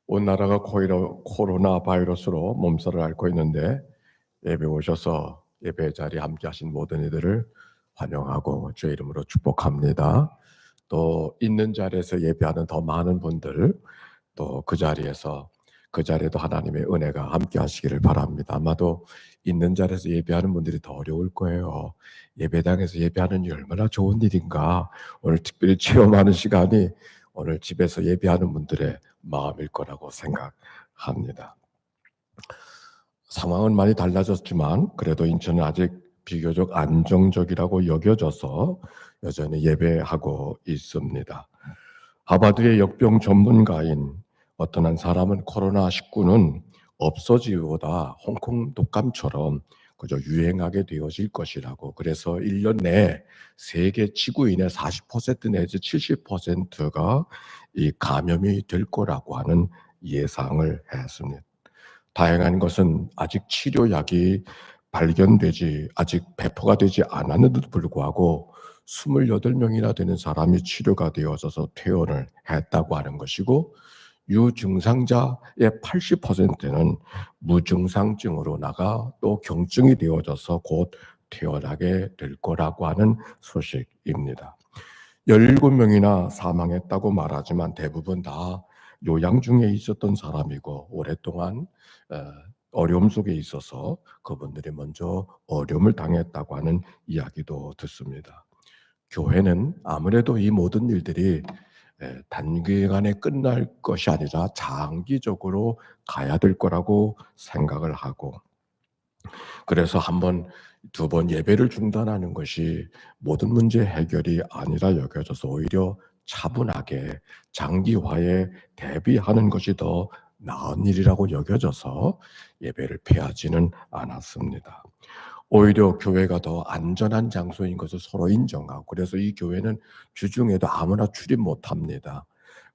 온 나라가 코로나 바이러스로 몸살을 앓고 있는데 예배 오셔서 예배 자리에 함께 하신 모든 이들을 환영하고 주의 이름으로 축복합니다. 또 있는 자리에서 예배하는 더 많은 분들, 또 그 자리에도 하나님의 은혜가 함께 하시기를 바랍니다. 아마도 있는 자리에서 예배하는 분들이 더 어려울 거예요. 예배당에서 예배하는 게 얼마나 좋은 일인가. 오늘 특별히 체험하는 시간이 오늘 집에서 예배하는 분들의 마음일 거라고 생각합니다. 상황은 많이 달라졌지만 그래도 인천은 아직 비교적 안정적이라고 여겨져서 여전히 예배하고 있습니다. 하버드의 역병 전문가인 어떤 한 사람은 코로나19는 없어지기보다 홍콩 독감처럼 그저 유행하게 되어질 것이라고, 그래서 1년 내에 세계 지구인의 40% 내지 70%가 이 감염이 될 거라고 하는 예상을 했습니다. 다행한 것은 아직 치료약이 아직 배포가 되지 않았는데도 불구하고 28명이나 되는 사람이 치료가 되어져서 퇴원을 했다고 하는 것이고, 유증상자의 80%는 무증상증으로 나가 또 경증이 되어져서 곧 퇴원하게 될 거라고 하는 소식입니다. 17명이나 사망했다고 말하지만 대부분 다 요양 중에 있었던 사람이고 오랫동안 어려움 속에 있어서 그분들이 먼저 어려움을 당했다고 하는 이야기도 듣습니다. 교회는 아무래도 이 모든 일들이 단기간에 끝날 것이 아니라 장기적으로 가야 될 거라고 생각을 하고, 그래서 한 번, 두 번 예배를 중단하는 것이 모든 문제 해결이 아니라 여겨져서 오히려 차분하게 장기화에 대비하는 것이 더 나은 일이라고 여겨져서 예배를 폐하지는 않았습니다. 오히려 교회가 더 안전한 장소인 것을 서로 인정하고, 그래서 이 교회는 주중에도 아무나 출입 못합니다.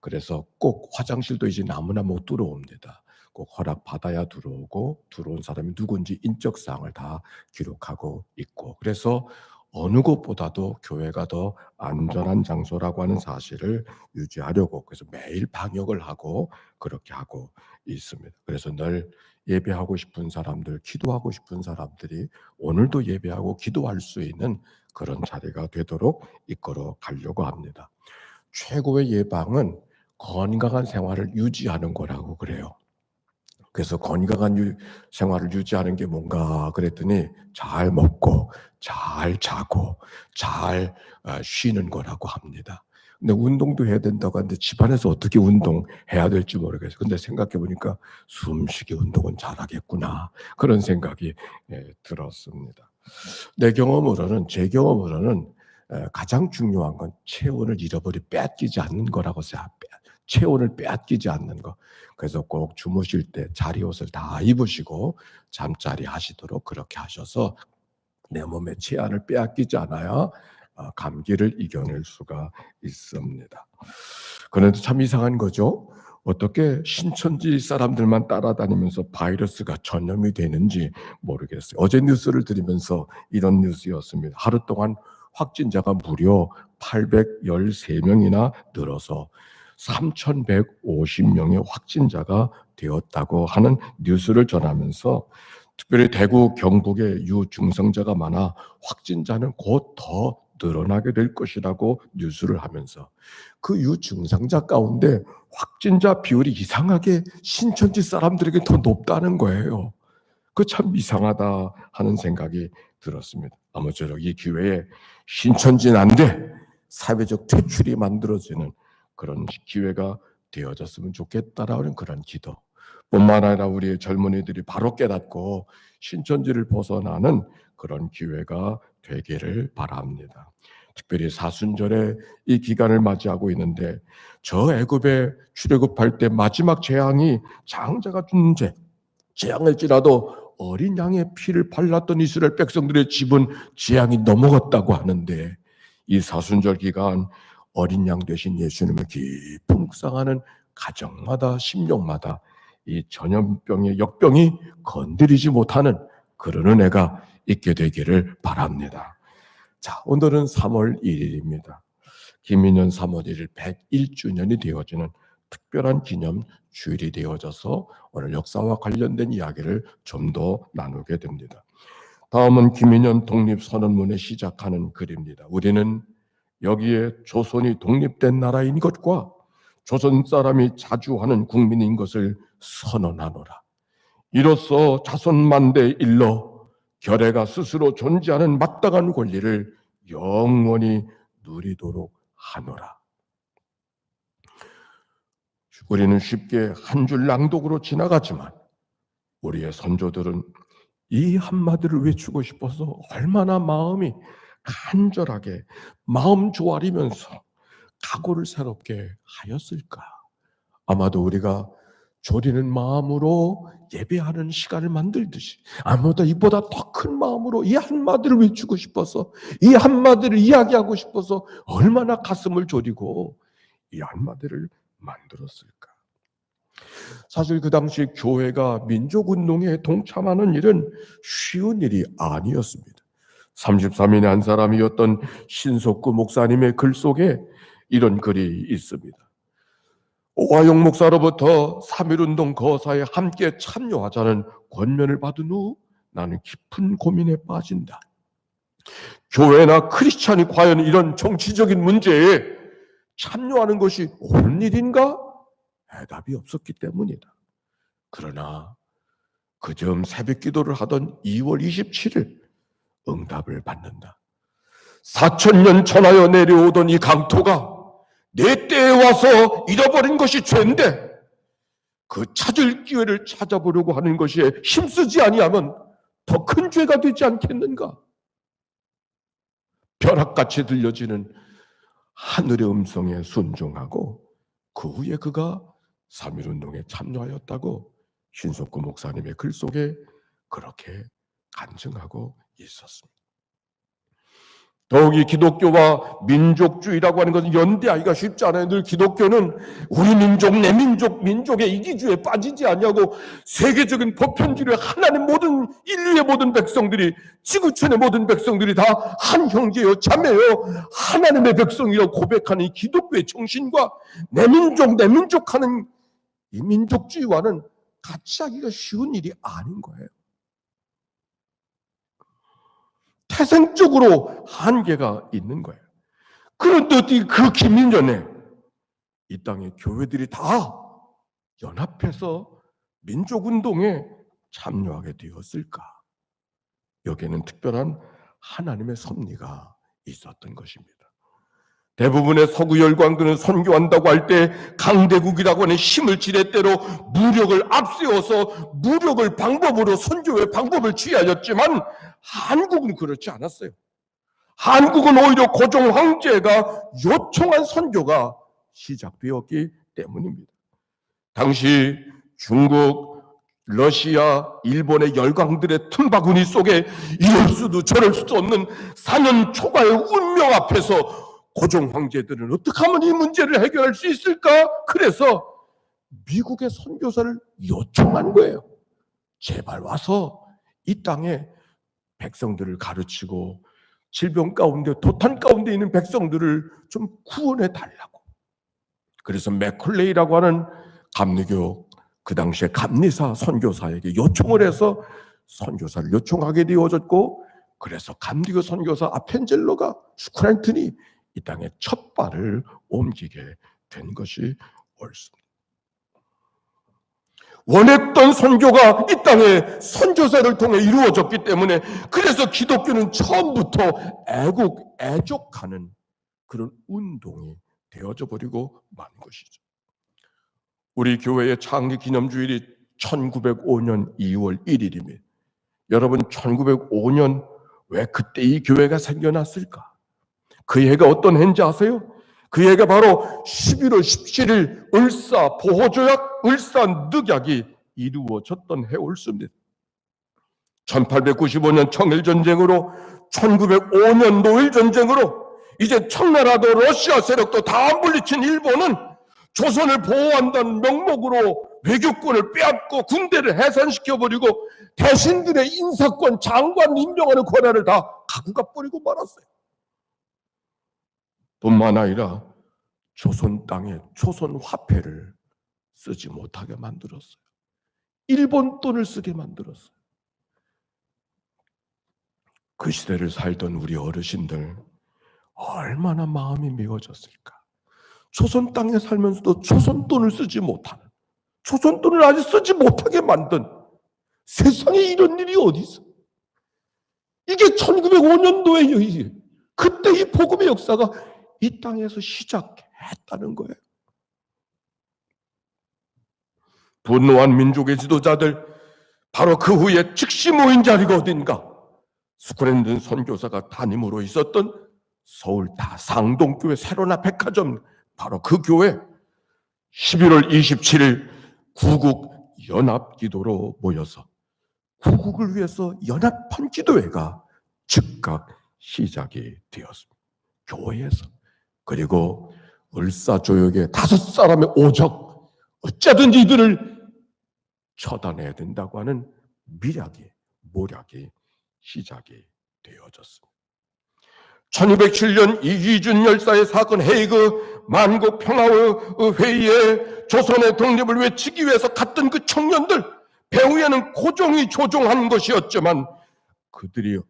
그래서 꼭 화장실도 이제 아무나 못 들어옵니다. 꼭 허락받아야 들어오고, 들어온 사람이 누군지 인적사항을 다 기록하고 있고, 그래서 어느 곳보다도 교회가 더 안전한 장소라고 하는 사실을 유지하려고, 그래서 매일 방역을 하고 그렇게 하고 있습니다. 그래서 늘 예배하고 싶은 사람들, 기도하고 싶은 사람들이 오늘도 예배하고 기도할 수 있는 그런 자리가 되도록 이끌어 가려고 합니다. 최고의 예방은 건강한 생활을 유지하는 거라고 그래요. 그래서 건강한 생활을 유지하는 게 뭔가 그랬더니 잘 먹고 잘 자고 잘 쉬는 거라고 합니다. 근데 운동도 해야 된다고 하는데 집안에서 어떻게 운동해야 될지 모르겠어요. 근데 생각해 보니까 숨쉬기 운동은 잘하겠구나, 그런 생각이 들었습니다. 제 경험으로는 가장 중요한 건 체온을 빼앗기지 않는 거라고 생각해요. 체온을 빼앗기지 않는 거. 그래서 꼭 주무실 때 자리옷을 다 입으시고 잠자리 하시도록 그렇게 하셔서 내 몸의 체온을 빼앗기지 않아야 감기를 이겨낼 수가 있습니다. 그런데 참 이상한 거죠. 어떻게 신천지 사람들만 따라다니면서 바이러스가 전염이 되는지 모르겠어요. 어제 뉴스를 들으면서 이런 뉴스였습니다. 하루 동안 확진자가 무려 813명이나 늘어서 3,150명의 확진자가 되었다고 하는 뉴스를 전하면서, 특별히 대구, 경북에 유증상자가 많아 확진자는 곧 더 늘어나게 될 것이라고 뉴스를 하면서 그 유증상자 가운데 확진자 비율이 이상하게 신천지 사람들에게 더 높다는 거예요. 그 참 이상하다 하는 생각이 들었습니다. 아무쪼록 이 기회에 신천지는 안 돼, 사회적 퇴출이 만들어지는 그런 기회가 되어졌으면 좋겠다라는 그런 기도, 뿐만 아니라 우리의 젊은이들이 바로 깨닫고 신천지를 벗어나는 그런 기회가 되기를 바랍니다. 특별히 사순절에 이 기간을 맞이하고 있는데, 저 애굽에 출애굽할 때 마지막 재앙이 장자가 죽는 재앙일지라도 어린 양의 피를 발랐던 이스라엘 백성들의 집은 재앙이 넘어갔다고 하는데, 이 사순절 기간 어린 양 되신 예수님을 깊이 묵상하는 가정마다 심령마다 이 전염병의 역병이 건드리지 못하는 그런 은혜가 있게 되기를 바랍니다. 자, 오늘은 3월 1일입니다. 김인현 사모님을 101주년이 되어지는 특별한 기념 주일이 되어져서 오늘 역사와 관련된 이야기를 좀 더 나누게 됩니다. 다음은 김인현 독립선언문에 시작하는 글입니다. 우리는 여기에 조선이 독립된 나라인 것과 조선 사람이 자주 하는 국민인 것을 선언하노라. 이로써 자손만대에 일러 결애가 스스로 존재하는 마땅한 권리를 영원히 누리도록 하노라. 우리는 쉽게 한 줄 낭독으로 지나가지만 우리의 선조들은 이 한마디를 외치고 싶어서 얼마나 마음이 간절하게 마음 조아리면서 각오를 새롭게 하였을까. 아마도 우리가 조리는 마음으로 예배하는 시간을 만들듯이 아무도 이보다 더 큰 마음으로 이 한마디를 외치고 싶어서, 이 한마디를 이야기하고 싶어서 얼마나 가슴을 졸이고 이 한마디를 만들었을까. 사실 그 당시 교회가 민족운동에 동참하는 일은 쉬운 일이 아니었습니다. 33인의 한 사람이었던 신석구 목사님의 글 속에 이런 글이 있습니다. 오하영 목사로부터 3.1운동 거사에 함께 참여하자는 권면을 받은 후 나는 깊은 고민에 빠진다. 교회나 크리스찬이 과연 이런 정치적인 문제에 참여하는 것이 옳은 일인가? 대답이 없었기 때문이다. 그러나 그즈음 새벽 기도를 하던 2월 27일 응답을 받는다. 4,000년 전하여 내려오던 이 강토가 내 때에 와서 잃어버린 것이 죄인데 그 찾을 기회를 찾아보려고 하는 것에 힘쓰지 아니하면 더 큰 죄가 되지 않겠는가? 벼락같이 들려지는 하늘의 음성에 순종하고 그 후에 그가 3.1운동에 참여하였다고 신석구 목사님의 글 속에 그렇게 간증하고 있었습니다. 더욱이 기독교와 민족주의라고 하는 것은 연대하기가 쉽지 않아요. 늘 기독교는 우리 민족, 내 민족, 민족의 이기주의에 빠지지 않냐고 세계적인 보편주의를 하나님 모든 인류의 모든 백성들이, 지구촌의 모든 백성들이 다 한 형제요 자매요 하나님의 백성이라고 고백하는 이 기독교의 정신과 내 민족 하는 이 민족주의와는 같이 하기가 쉬운 일이 아닌 거예요. 태생적으로 한계가 있는 거예요. 그런데 어떻게 그 김민전에 이 땅의 교회들이 다 연합해서 민족운동에 참여하게 되었을까? 여기에는 특별한 하나님의 섭리가 있었던 것입니다. 대부분의 서구 열광들은 선교한다고 할 때 강대국이라고 하는 힘을 지렛대로 무력을 앞세워서 무력을 방법으로 선교의 방법을 취하였지만 한국은 그렇지 않았어요. 한국은 오히려 고종 황제가 요청한 선교가 시작되었기 때문입니다. 당시 중국, 러시아, 일본의 열강들의 틈바구니 속에 이럴 수도 저럴 수도 없는 4년 초과의 운명 앞에서 고종 황제들은 어떻게 하면 이 문제를 해결할 수 있을까? 그래서 미국의 선교사를 요청한 거예요. 제발 와서 이 땅에 백성들을 가르치고 질병 가운데 도탄 가운데 있는 백성들을 좀 구원해 달라고. 그래서 맥쿨레이라고 하는 감리교 그 당시에 감리사 선교사에게 요청을 해서 선교사를 요청하게 되어졌고, 그래서 감리교 선교사 아펜젤러가 스크랜튼이 이 땅에 첫 발을 옮기게 된 것이 옳습니다. 원했던 선교가 이 땅에 선교사를 통해 이루어졌기 때문에, 그래서 기독교는 처음부터 애족하는 그런 운동이 되어져 버리고 만 것이죠. 우리 교회의 창립 기념주일이 1905년 2월 1일입니다. 여러분, 1905년 왜 그때 이 교회가 생겨났을까? 그 해가 어떤 해인지 아세요? 그 해가 바로 11월 17일 을사 보호조약, 을사 늑약이 이루어졌던 해 옳습니다. 1895년 청일전쟁으로, 1905년 노일전쟁으로 이제 청나라도 러시아 세력도 다 물리친 일본은 조선을 보호한다는 명목으로 외교권을 빼앗고 군대를 해산시켜버리고 대신들의 인사권, 장관 임명하는 권한을 다 갖고 가버리고 말았어요. 뿐만 아니라 조선 땅에 조선 화폐를 쓰지 못하게 만들었어요. 일본 돈을 쓰게 만들었어요. 그 시대를 살던 우리 어르신들 얼마나 마음이 미워졌을까. 조선 땅에 살면서도 조선 돈을 쓰지 못하는, 조선 돈을 아직 쓰지 못하게 만든, 세상에 이런 일이 어디 있어? 이게 1905년도의 일이에요. 그때 이 복음의 역사가 이 땅에서 시작했다는 거예요. 분노한 민족의 지도자들, 바로 그 후에 즉시 모인 자리가 어딘가? 스크랜든 선교사가 담임으로 있었던 서울 다상동교회 세로나 백화점, 바로 그 교회 11월 27일 구국 연합기도로 모여서 구국을 위해서 연합한 기도회가 즉각 시작이 되었습니다. 교회에서. 그리고 을사조역의 5사람의 오적, 어쩌든지 이들을 처단해야 된다고 하는 모략이 시작이 되어졌습니다. 1207년 이기준 열사의 사건, 헤이그 만국 평화의 회의에 조선의 독립을 외치기 위해서 갔던 그 청년들, 배후에는 고종이 조종한 것이었지만 그들이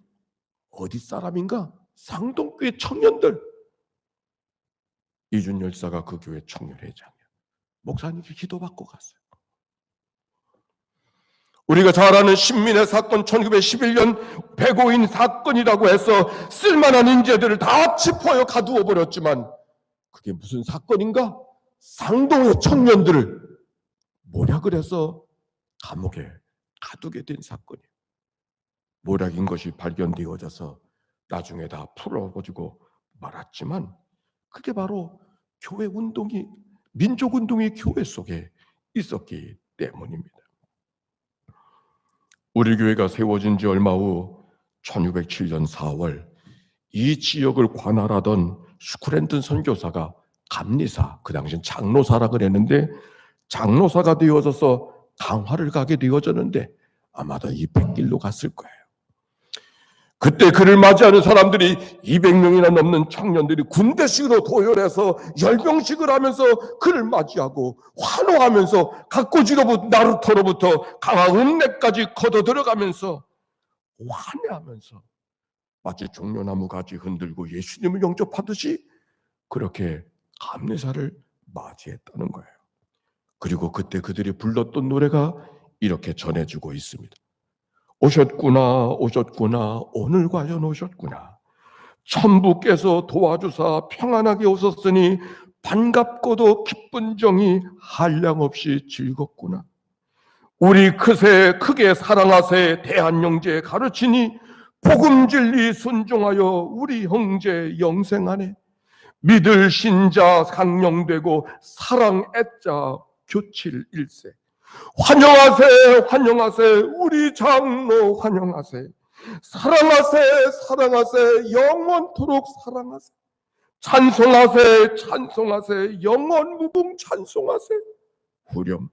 어디 사람인가? 상동교회 청년들. 이준 열사가 그 교회 청년회장이야. 목사님께 기도받고 갔어요. 우리가 잘 아는 신민의 사건, 1911년 백오인 사건이라고 해서 쓸만한 인재들을 다 짚어요 가두어 버렸지만 그게 무슨 사건인가? 상동의 청년들을 모략을 해서 감옥에 가두게 된 사건이에요. 모략인 것이 발견되어져서 나중에 다 풀어지고 말았지만 그게 바로 교회 운동이, 민족 운동이 교회 속에 있었기 때문입니다. 우리 교회가 세워진 지 얼마 후 1607년 4월 이 지역을 관할하던 스크랜튼 선교사가 감리사, 그 당시엔 장로사라 그랬는데 장로사가 되어져서 강화를 가게 되어졌는데 아마도 이 백길로 갔을 거예요. 그때 그를 맞이하는 사람들이 200명이나 넘는 청년들이 군대식으로 도열해서 열병식을 하면서 그를 맞이하고 환호하면서 각고지로부터 나루터로부터 강한 읍내까지 걷어 들어가면서 환해하면서 마치 종려나무 가지 흔들고 예수님을 영접하듯이 그렇게 감리사를 맞이했다는 거예요. 그리고 그때 그들이 불렀던 노래가 이렇게 전해지고 있습니다. 오셨구나 오셨구나 오늘 과연 오셨구나. 천부께서 도와주사 평안하게 오셨으니 반갑고도 기쁜 정이 한량없이 즐겁구나. 우리 크게 사랑하세 대한영제 가르치니 복음 진리 순종하여 우리 형제 영생하네. 믿을 신자 강령되고 사랑 애자 교칠 일세. 환영하세 환영하세 우리 장로 환영하세. 사랑하세 영원토록 사랑하세. 찬송하세 영원 무궁 찬송하세. 후렴.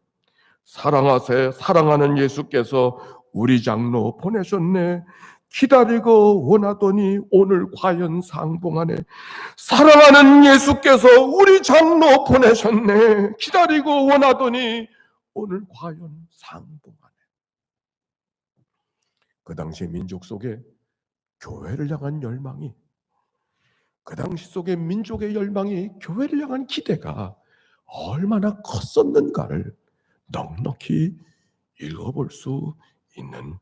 사랑하세 사랑하는 예수께서 우리 장로 보내셨네. 기다리고 원하더니 오늘 과연 상봉하네. 사랑하는 예수께서 우리 장로 보내셨네. 기다리고 원하더니 오늘 과연 상봉하네. 그 당시 민족 속에 교회를 향한 열망이, 그 당시 속에 민족의 열망이, 교회를 향한 기대가 얼마나 컸었는가를 넉넉히 읽어볼 수 있는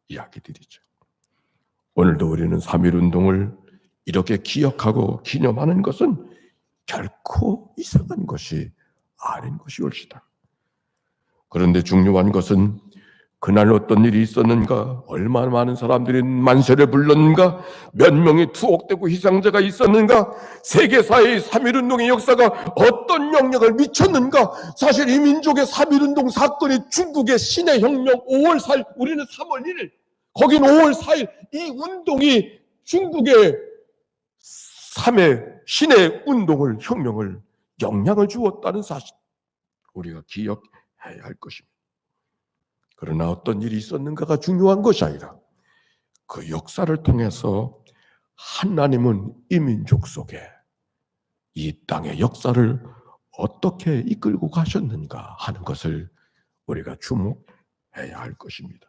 이야기들이죠. 오늘도 우리는 3.1운동을 이렇게 기억하고 기념하는 것은 결코 이상한 것이 아닌 것이올시다. 그런데 중요한 것은 그날 어떤 일이 있었는가, 얼마나 많은 사람들이 만세를 불렀는가, 몇 명이 투옥되고 희생자가 있었는가, 세계사의 3.1운동의 역사가 어떤 영향을 미쳤는가. 사실 이 민족의 3.1운동 사건이 중국의 신해 혁명 5월 4일, 우리는 3월 1일, 거긴 5월 4일, 이 운동이 중국의 3회 신해 운동을, 혁명을 영향을 주었다는 사실, 우리가 기억해야 할 것입니다. 그러나 어떤 일이 있었는가가 중요한 것이 아니라 그 역사를 통해서 하나님은 이 민족 속에 이 땅의 역사를 어떻게 이끌고 가셨는가 하는 것을 우리가 주목해야 할 것입니다.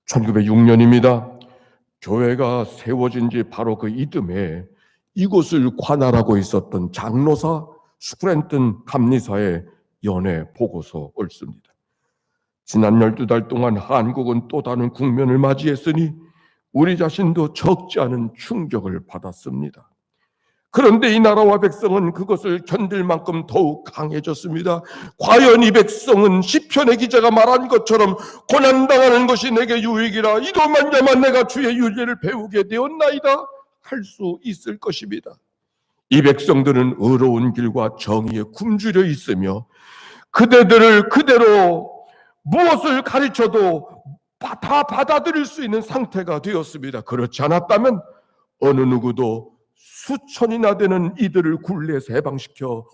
1906년입니다. 교회가 세워진 지 바로 그 이듬해 이곳을 관할하고 있었던 장로사 스프랜튼 감리사의 연회 보고서 옳습니다. 지난 12달 동안 한국은 또 다른 국면을 맞이했으니 우리 자신도 적지 않은 충격을 받았습니다. 그런데 이 나라와 백성은 그것을 견딜 만큼 더욱 강해졌습니다. 과연 이 백성은 시편의 기자가 말한 것처럼 고난당하는 것이 내게 유익이라 이로만야만 내가 주의 윤례를 배우게 되었나이다 할 수 있을 것입니다. 이 백성들은 의로운 길과 정의에 굶주려 있으며 그대들을 그대로 무엇을 가르쳐도 다 받아들일 수 있는 상태가 되었습니다. 그렇지 않았다면 어느 누구도 수천이나 되는 이들을 굴레에서 해방시켜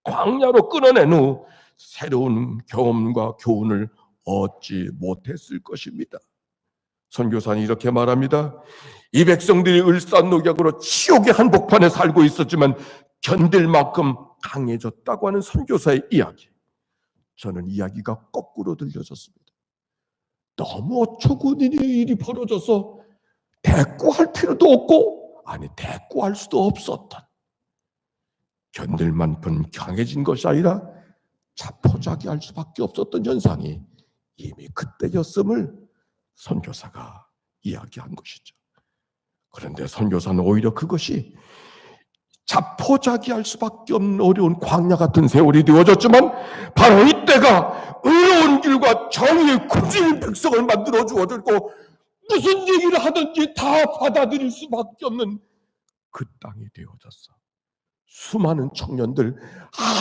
광야로 끊어낸 후 새로운 경험과 교훈을 얻지 못했을 것입니다. 선교사는 이렇게 말합니다. 이 백성들이 을사녹약으로 지옥의 한복판에 살고 있었지만 견딜 만큼 강해졌다고 하는 선교사의 이야기. 저는 이야기가 거꾸로 들려졌습니다. 너무 어처구니 일이 벌어져서 대꾸할 필요도 없고 대꾸할 수도 없었던, 견딜 만큼 강해진 것이 아니라 자포자기할 수밖에 없었던 현상이 이미 그때였음을 선교사가 이야기한 것이죠. 그런데 선교사는 오히려 그것이 자포자기할 수밖에 없는 어려운 광야 같은 세월이 되어졌지만 바로 이때가 의로운 길과 정의의 굳은 백성을 만들어 주어졌고 무슨 얘기를 하든지 다 받아들일 수밖에 없는 그 땅이 되어졌어. 수많은 청년들,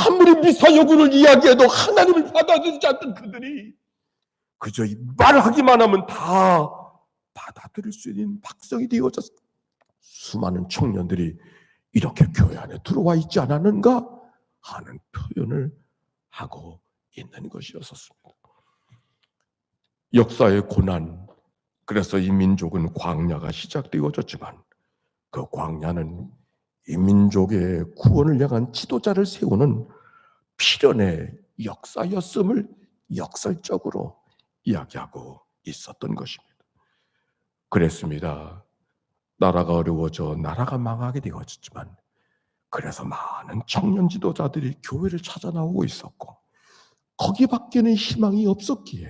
아무리 미사여구를 이야기해도 하나님을 받아들이지 않던 그들이 그저 말하기만 하면 다 받아들일 수 있는 박성이 되어졌어. 수많은 청년들이 이렇게 교회 안에 들어와 있지 않았는가 하는 표현을 하고 있는 것이었습니다. 역사의 고난, 그래서 이 민족은 광야가 시작되어졌지만 그 광야는 이 민족의 구원을 향한 지도자를 세우는 필연의 역사였음을 역설적으로 이야기하고 있었던 것입니다. 그랬습니다. 나라가 어려워져 나라가 망하게 되어졌지만 그래서 많은 청년 지도자들이 교회를 찾아 나오고 있었고 거기밖에는 희망이 없었기에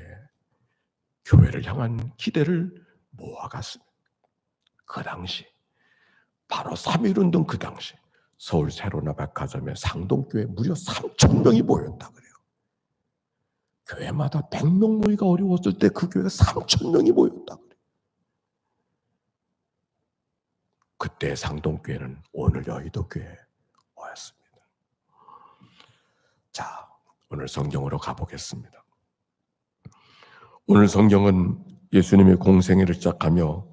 교회를 향한 기대를 모아갔습니다. 그 당시 바로 3.1운동 그 당시 서울 세로나 백화점에 상동교회 무려 3,000명이 모였다 그래요. 교회마다 100명 모이가 어려웠을 때 그 교회가 3,000명이 모였다 그래요. 그때 상동교회는 오늘 여의도교회였습니다. 자, 오늘 성경으로 가보겠습니다. 오늘 성경은 예수님의 공생애를 시작하며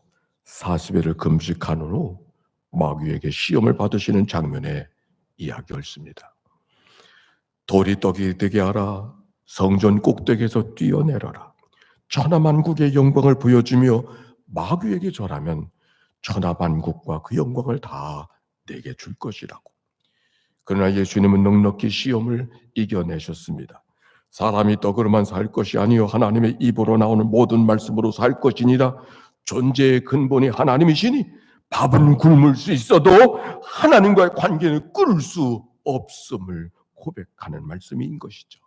40일을 금식한 후 마귀에게 시험을 받으시는 장면의 이야기를 씁니다. 돌이 떡이 되게 하라. 성전 꼭대기에서 뛰어내려라. 천하만국의 영광을 보여주며 마귀에게 절하면 천하만국과 그 영광을 다 내게 줄 것이라고. 그러나 예수님은 넉넉히 시험을 이겨내셨습니다. 사람이 떡으로만 살 것이 아니요 하나님의 입으로 나오는 모든 말씀으로 살 것이니라. 존재의 근본이 하나님이시니 밥은 굶을 수 있어도 하나님과의 관계는 끊을 수 없음을 고백하는 말씀인 것이죠.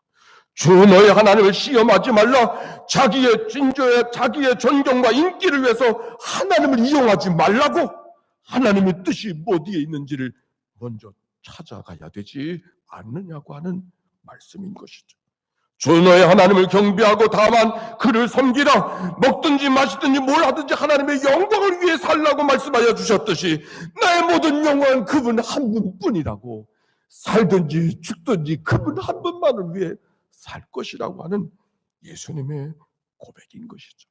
주 너의 하나님을 시험하지 말라. 자기의 진조에 자기의 존경과 인기를 위해서 하나님을 이용하지 말라고. 하나님의 뜻이 어디에 있는지를 먼저 찾아가야 되지 않느냐고 하는 말씀인 것이죠. 주 너의 하나님을 경배하고 다만 그를 섬기라. 먹든지 마시든지 뭘 하든지 하나님의 영광을 위해 살라고 말씀하여 주셨듯이 나의 모든 영광은 그분 한 분뿐이라고. 살든지 죽든지 그분 한 분만을 위해 살 것이라고 하는 예수님의 고백인 것이죠.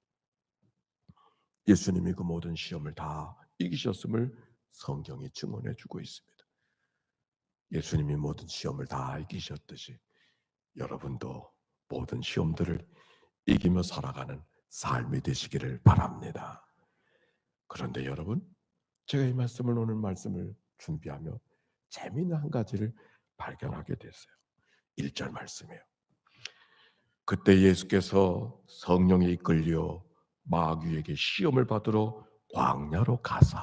예수님이 그 모든 시험을 다 이기셨음을 성경이 증언해 주고 있습니다. 예수님이 모든 시험을 다 이기셨듯이 여러분도 모든 시험들을 이기며 살아가는 삶이 되시기를 바랍니다. 그런데 여러분, 제가 이 말씀을 오늘 말씀을 준비하며 재미있는 한 가지를 발견하게 됐어요. 1절 말씀이에요. 그때 예수께서 성령에 이끌려 마귀에게 시험을 받으러 광야로 가사,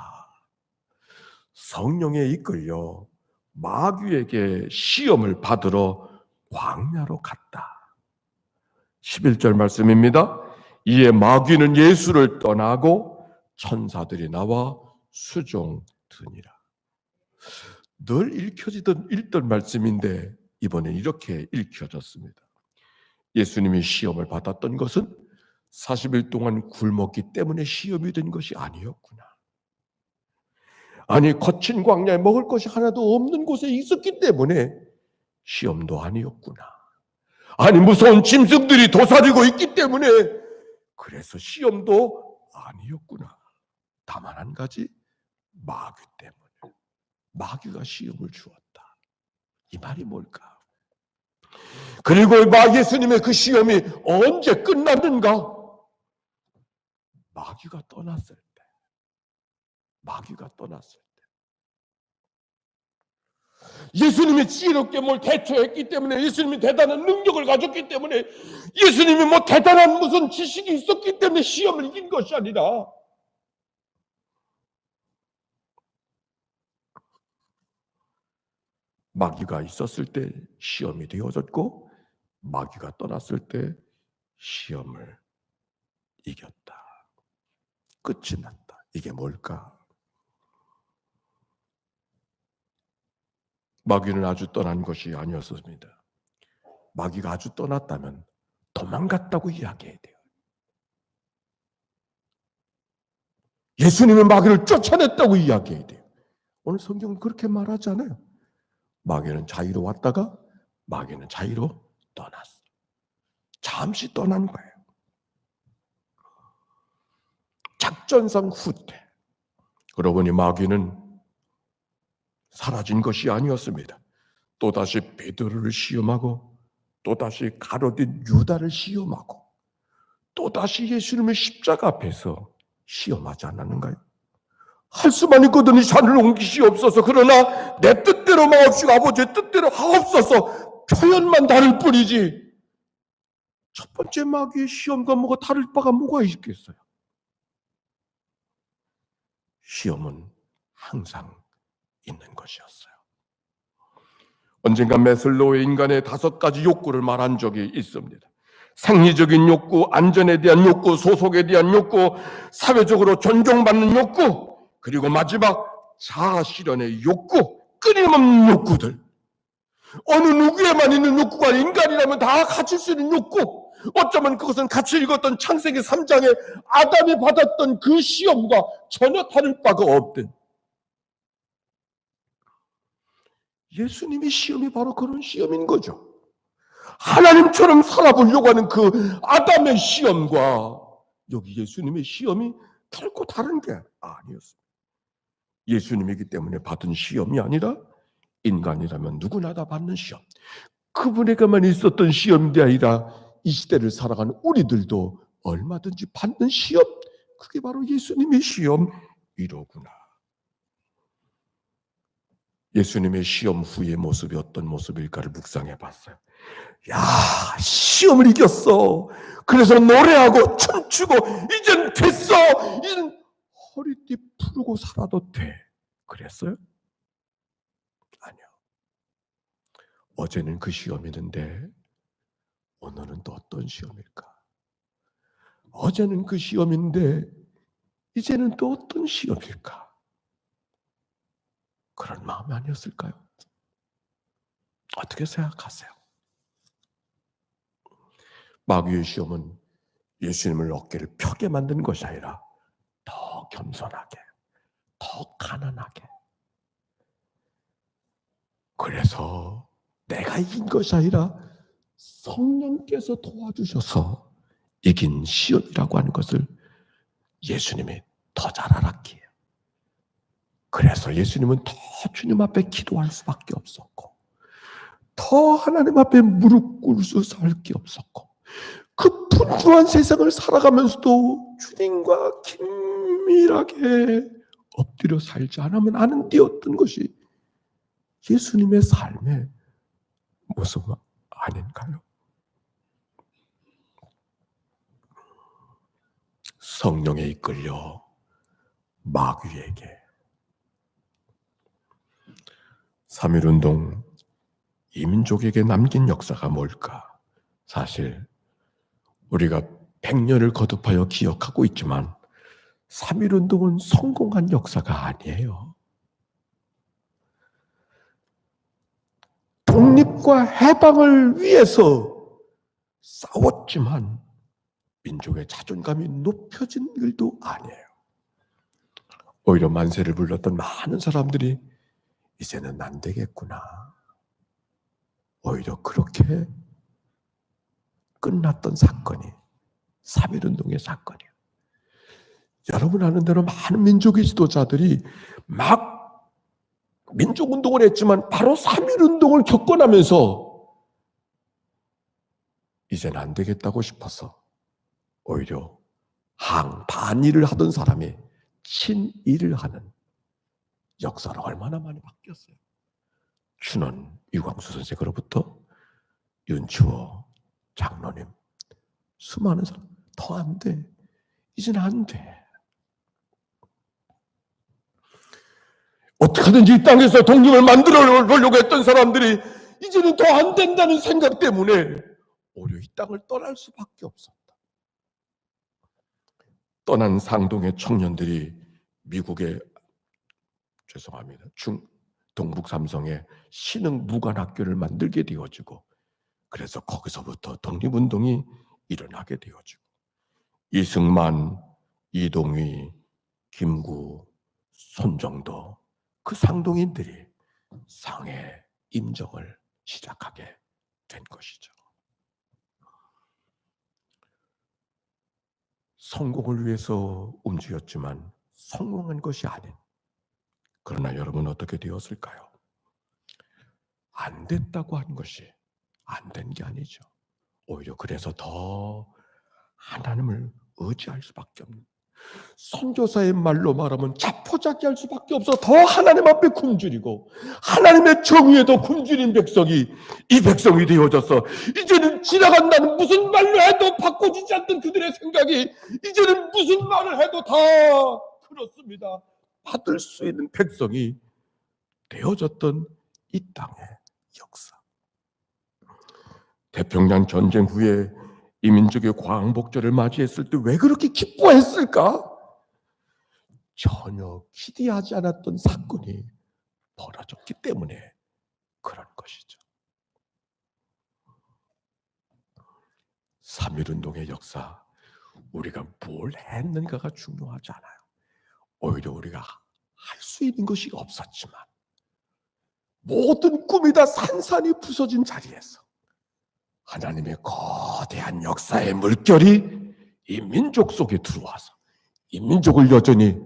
성령에 이끌려 마귀에게 시험을 받으러 광야로 갔다. 11절 말씀입니다. 이에 마귀는 예수를 떠나고 천사들이 나와 수종드니라. 늘 읽던 말씀인데 이번엔 이렇게 읽혀졌습니다. 예수님이 시험을 받았던 것은 40일 동안 굶었기 때문에 시험이 된 것이 아니었구나. 아니, 거친 광야에 먹을 것이 하나도 없는 곳에 있었기 때문에 시험도 아니었구나. 아니, 무서운 짐승들이 도사리고 있기 때문에 그래서 시험도 아니었구나. 다만 한 가지, 마귀 때문에. 마귀가 시험을 주었다. 이 말이 뭘까? 그리고 예수님의 그 시험이 언제 끝났는가? 마귀가 떠났을 때. 마귀가 떠났을 때. 예수님이 지혜롭게 뭘 대처했기 때문에, 예수님이 대단한 능력을 가졌기 때문에, 예수님이 뭐 대단한 무슨 지식이 있었기 때문에 시험을 이긴 것이 아니라, 마귀가 있었을 때 시험이 되어졌고, 마귀가 떠났을 때 시험을 이겼다. 끝이 났다. 이게 뭘까? 마귀는 아주 떠난 것이 아니었습니다. 마귀가 아주 떠났다면 도망갔다고 이야기해야 돼요. 예수님은 마귀를 쫓아냈다고 이야기해야 돼요. 오늘 성경은 그렇게 말하지 않아요. 마귀는 자유로 왔다가 마귀는 자유로 떠났어. 잠시 떠난 거예요. 작전상 후퇴. 그러고 보니 마귀는 사라진 것이 아니었습니다. 또다시 베드로를 시험하고, 또다시 가로딘 유다를 시험하고, 또다시 예수님의 십자가 앞에서 시험하지 않았는가요? 할 수만 있거든 이 산을 옮기시옵소서. 그러나 내 뜻대로 마옵시고 아버지의 뜻대로 하옵소서. 표현만 다를 뿐이지 첫 번째 마귀의 시험과 뭐가 다를 바가 뭐가 있겠어요? 시험은 항상 있는 것이었어요. 언젠가 메슬로우의 인간의 5가지 욕구를 말한 적이 있습니다. 생리적인 욕구, 안전에 대한 욕구, 소속에 대한 욕구, 사회적으로 존경받는 욕구, 그리고 마지막 자아 실현의 욕구, 끊임없는 욕구들. 어느 누구에만 있는 욕구가 인간이라면 다 가질 수 있는 욕구. 어쩌면 그것은 같이 읽었던 창세기 3장에 아담이 받았던 그 시험과 전혀 다를 바가 없던, 예수님의 시험이 바로 그런 시험인 거죠. 하나님처럼 살아보려고 하는 그 아담의 시험과 여기 예수님의 시험이 결코 다른 게 아니었습니다. 예수님이기 때문에 받은 시험이 아니라 인간이라면 누구나 다 받는 시험. 그분에게만 있었던 시험이 아니라 이 시대를 살아가는 우리들도 얼마든지 받는 시험. 그게 바로 예수님의 시험이로구나. 예수님의 시험 후의 모습이 어떤 모습일까를 묵상해 봤어요. 야, 시험을 이겼어. 그래서 노래하고 춤추고 이젠 됐어. 이젠 허리띠 풀고 살아도 돼. 그랬어요? 아니요. 어제는 그 시험이었는데 오늘은 또 어떤 시험일까? 어제는 그 시험인데 이제는 또 어떤 시험일까? 그런 마음이 아니었을까요? 어떻게 생각하세요? 마귀의 시험은 예수님을 어깨를 펴게 만드는 것이 아니라 더 겸손하게, 더 가난하게. 그래서 내가 이긴 것이 아니라 성령께서 도와주셔서 이긴 시험이라고 하는 것을 예수님이 더 잘 알았기에, 그래서 예수님은 더 주님 앞에 기도할 수밖에 없었고, 더 하나님 앞에 무릎 꿇을 수밖에 없었고, 그 분주한 세상을 살아가면서도 주님과 긴밀하게 엎드려 살지 않으면 안 되었던 것이 예수님의 삶의 모습 아닌가요? 성령에 이끌려 마귀에게 3.1운동 이민족에게 남긴 역사가 뭘까? 사실 우리가 100년을 거듭하여 기억하고 있지만 3.1운동은 성공한 역사가 아니에요. 독립과 해방을 위해서 싸웠지만 민족의 자존감이 높여진 일도 아니에요. 오히려 만세를 불렀던 많은 사람들이 이제는 안 되겠구나. 오히려 그렇게 끝났던 사건이 3.1운동의 사건이에요. 여러분 아는 대로 많은 민족의 지도자들이 막 민족운동을 했지만 바로 3.1운동을 겪어나면서 이제는 안 되겠다고 싶어서 오히려 반일을 하던 사람이 친일을 하는 역사를 얼마나 많이 바뀌었어요. 춘원 유광수 선생으로부터 윤추호 장로님, 수많은 사람 더 안 돼. 이제는 안 돼. 어떻게든지 이 땅에서 독립을 만들어 보려고 했던 사람들이 이제는 더 안 된다는 생각 때문에 오히려 이 땅을 떠날 수밖에 없었다. 떠난 상동의 청년들이 미국의 죄송합니다. 동북 삼성에 신흥 무관학교를 만들게 되어지고 그래서 거기서부터 독립운동이 일어나게 되어지고 이승만, 이동휘, 김구, 손정도 그 상동인들이 상해 임정을 시작하게 된 것이죠. 성공을 위해서 움직였지만 성공한 것이 아닌, 그러나 여러분 어떻게 되었을까요? 안 됐다고 한 것이 안 된 게 아니죠. 오히려 그래서 더 하나님을 의지할 수밖에 없는, 선교사의 말로 말하면 자포자기할 수밖에 없어 더 하나님 앞에 굶주리고 하나님의 정의에 더 굶주린 백성이 이 백성이 되어져서 이제는 지나간다는 무슨 말로 해도 바꿔지지 않던 그들의 생각이 이제는 무슨 말을 해도 다 그렇습니다. 받을 수 있는 백성이 되어졌던 이 땅의 역사. 태평양 전쟁 후에 이민족의 광복절을 맞이했을 때 왜 그렇게 기뻐했을까? 전혀 기대하지 않았던 사건이 벌어졌기 때문에 그런 것이죠. 3.1운동의 역사, 우리가 뭘 했는가가 중요하지 않아요. 오히려 우리가 할 수 있는 것이 없었지만 모든 꿈이 다 산산이 부서진 자리에서 하나님의 거대한 역사의 물결이 이 민족 속에 들어와서 이 민족을 여전히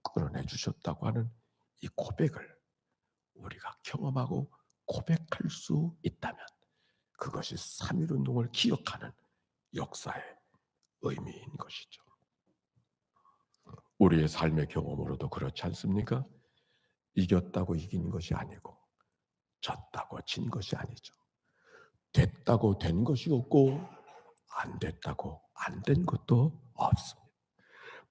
끌어내 주셨다고 하는 이 고백을 우리가 경험하고 고백할 수 있다면 그것이 3.1운동을 기억하는 역사의 의미인 것이죠. 우리의 삶의 경험으로도 그렇지 않습니까? 이겼다고 이긴 것이 아니고 졌다고 진 것이 아니죠. 됐다고 된 것이 없고 안 됐다고 안 된 것도 없습니다.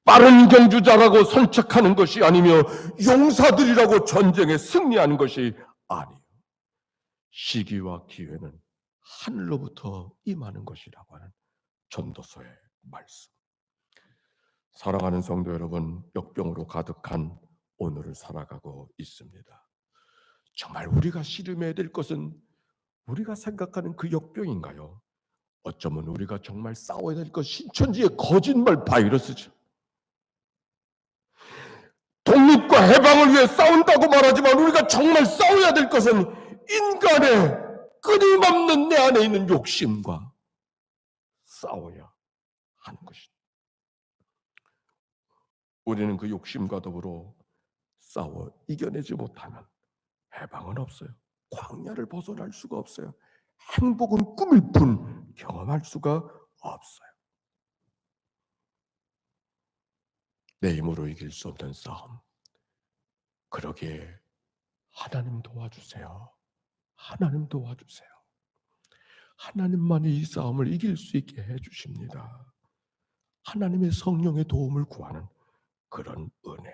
빠른 경주자라고 선척하는 것이 아니며 용사들이라고 전쟁에 승리하는 것이 아니에요. 시기와 기회는 하늘로부터 임하는 것이라고 하는 전도서의 말씀. 사랑하는 성도 여러분, 역병으로 가득한 오늘을 살아가고 있습니다. 정말 우리가 씨름해야 될 것은 우리가 생각하는 그 역병인가요? 어쩌면 우리가 정말 싸워야 될 것 신천지의 거짓말 바이러스죠. 독립과 해방을 위해 싸운다고 말하지만 우리가 정말 싸워야 될 것은 인간의 끊임없는 내 안에 있는 욕심과 싸워야 하는 것이다. 우리는 그 욕심과 더불어 싸워 이겨내지 못하면 해방은 없어요. 광야를 벗어날 수가 없어요. 행복은 꿈일 뿐 경험할 수가 없어요. 내 힘으로 이길 수 없는 싸움. 그러기에 하나님 도와주세요. 하나님 도와주세요. 하나님만이 이 싸움을 이길 수 있게 해주십니다. 하나님의 성령의 도움을 구하는 그런 은혜.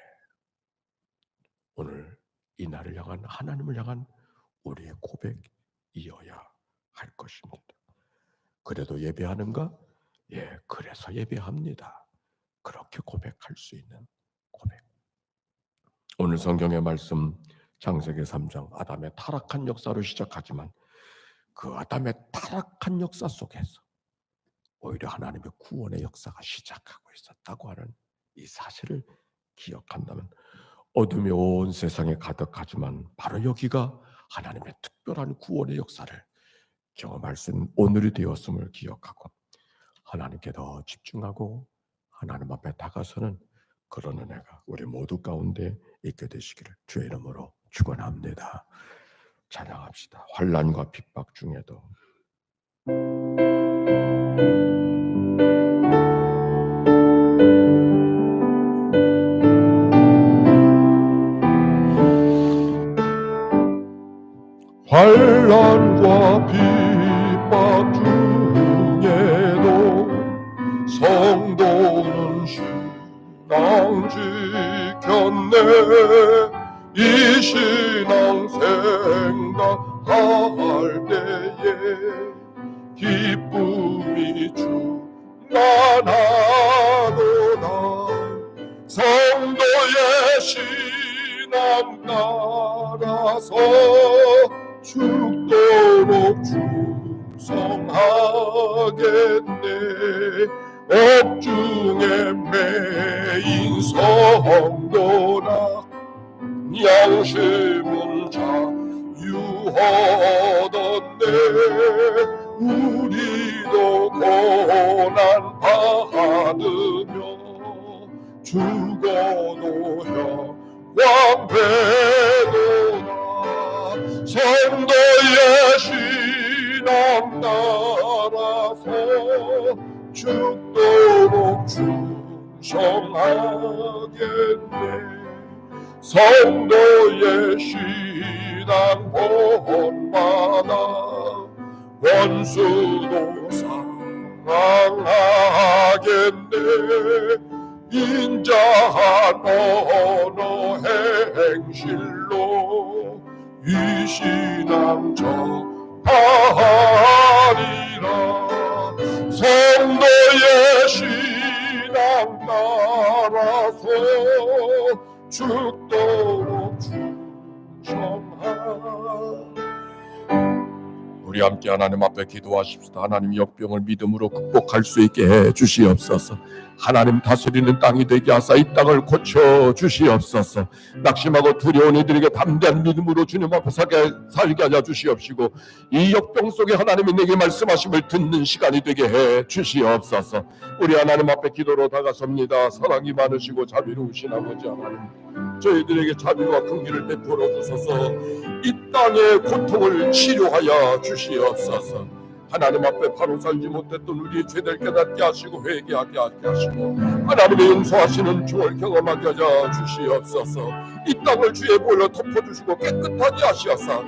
오늘 이 날을 향한 하나님을 향한 우리의 고백이어야 할 것입니다. 그래도 예배하는가? 예, 그래서 예배합니다. 그렇게 고백할 수 있는 고백. 오늘 성경의 말씀 창세기 3장 아담의 타락한 역사로 시작하지만 그 아담의 타락한 역사 속에서 오히려 하나님의 구원의 역사가 시작하고 있었다고 하는 이 사실을 기억한다면 어둠이 온 세상에 가득하지만 바로 여기가 하나님의 특별한 구원의 역사를 경험할 수 있는 오늘이 되었음을 기억하고 하나님께 더 집중하고 하나님 앞에 다가서는 그런 은혜가 우리 모두 가운데 있게 되시기를 주의 이름으로 축원합니다. 찬양합시다. 환난과 핍박 중에도 환난과 핍박 중에도 성도는 신앙 지켰네. 이 신앙 생각할 때에 기쁨이 충만하도다. 성도의 신앙 따라서 죽도록 충성하겠네. 억중에 매인 성도라 양심은 자유하던데 우리도 고난 받으며 죽어도 영광되도다. 성도의 신앙 따라서 죽도록 충성하겠네. 성도의 신앙 본받아 원수도 사랑하겠네. 인자한 언어 행실로 이 신앙 전하리라. 성도의 신앙 따라서 죽도록 충성하리라. 우리 함께 하나님 앞에 기도하십시다. 하나님 역병을 믿음으로 극복할 수 있게 해 주시옵소서. 하나님 다스리는 땅이 되게 하사 이 땅을 고쳐 주시옵소서. 낙심하고 두려운 이들에게 담대한 믿음으로 주님 앞에 살게 하여 주시옵시고 이 역병 속에 하나님이 내게 말씀하심을 듣는 시간이 되게 해 주시옵소서. 우리 하나님 앞에 기도로 다가섭니다. 사랑이 많으시고 자비로우신 아버지 하나님, 저희들에게 자비와 긍휼을 베풀어 주소서. 이 땅의 고통을 치료하여 주시옵소서. 하나님 앞에 바로 살지 못했던 우리의 죄를 깨닫게 하시고 회개하게 하시고 하나님의 용서하시는 주를 경험하게 하여 주시옵소서. 이 땅을 주의 보혈로 덮어주시고 깨끗하게 하시옵소서.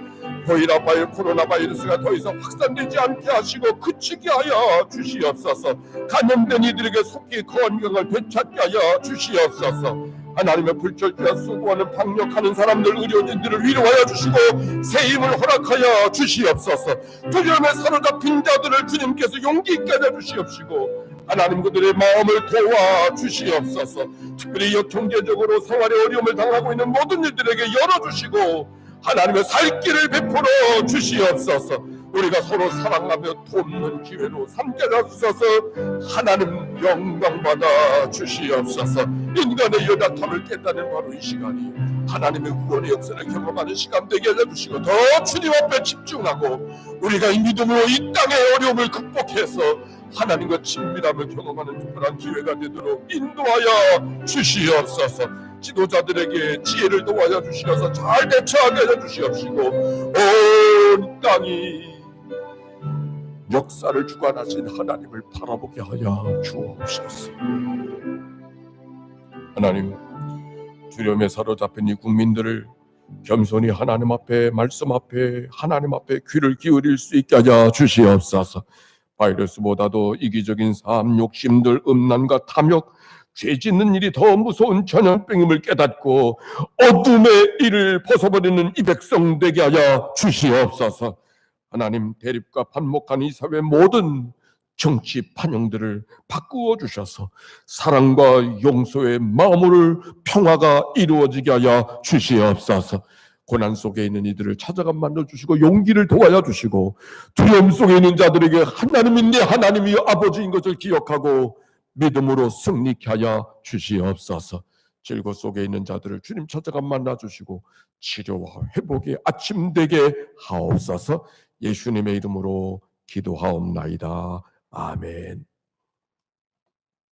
코로나 바이러스가 더 이상 확산되지 않게 하시고 그치게 하여 주시옵소서. 감염된 이들에게 속히 건강을 되찾게 하여 주시옵소서. 하나님의 불철주야 수고하는 방역하는 사람들, 의료진들을 위로하여 주시고 새 힘을 허락하여 주시옵소서. 두려움에 사로잡힌 자들을 주님께서 용기 있게 하여 주시옵시고 하나님 그들의 마음을 도와 주시옵소서. 특별히 경제적으로 생활의 어려움을 당하고 있는 모든 이들에게 열어주시고 하나님의 살 길을 베풀어 주시옵소서. 우리가 서로 사랑하며 돕는 기회로 삼게 하소서. 하나님 영광 받아 주시옵소서. 인간의 연약함을 깨닫는 바로 이 시간이 하나님의 구원의 역사를 경험하는 시간 되게 해주시고 더 주님 앞에 집중하고 우리가 이 믿음으로 이 땅의 어려움을 극복해서 하나님과 친밀함을 경험하는 특별한 기회가 되도록 인도하여 주시옵소서. 지도자들에게 지혜를 도와여 주시어서 잘 대처하게 해 주시옵시고 온 땅이 역사를 주관하신 하나님을 바라보게 하여 주옵소서. 하나님, 두려움에 사로잡힌 이 국민들을 겸손히 하나님 앞에, 말씀 앞에, 하나님 앞에 귀를 기울일 수 있게 하여 주시옵소서. 바이러스보다도 이기적인 삶, 욕심들, 음란과 탐욕, 죄 짓는 일이 더 무서운 전염병임을 깨닫고 어둠의 일을 벗어버리는 이 백성 되게 하여 주시옵소서. 하나님, 대립과 반목한 이 사회 모든 정치 판형들을 바꾸어 주셔서 사랑과 용서의 마음으로 평화가 이루어지게 하여 주시옵소서. 고난 속에 있는 이들을 찾아가 만나주시고 용기를 도와야 주시고, 두려움 속에 있는 자들에게 하나님이 내 하나님이 아버지인 것을 기억하고 믿음으로 승리케 하여 주시옵소서. 질고 속에 있는 자들을 주님 찾아가 만나주시고 치료와 회복의 아침 되게 하옵소서. 예수님의 이름으로 기도하옵나이다. 아멘.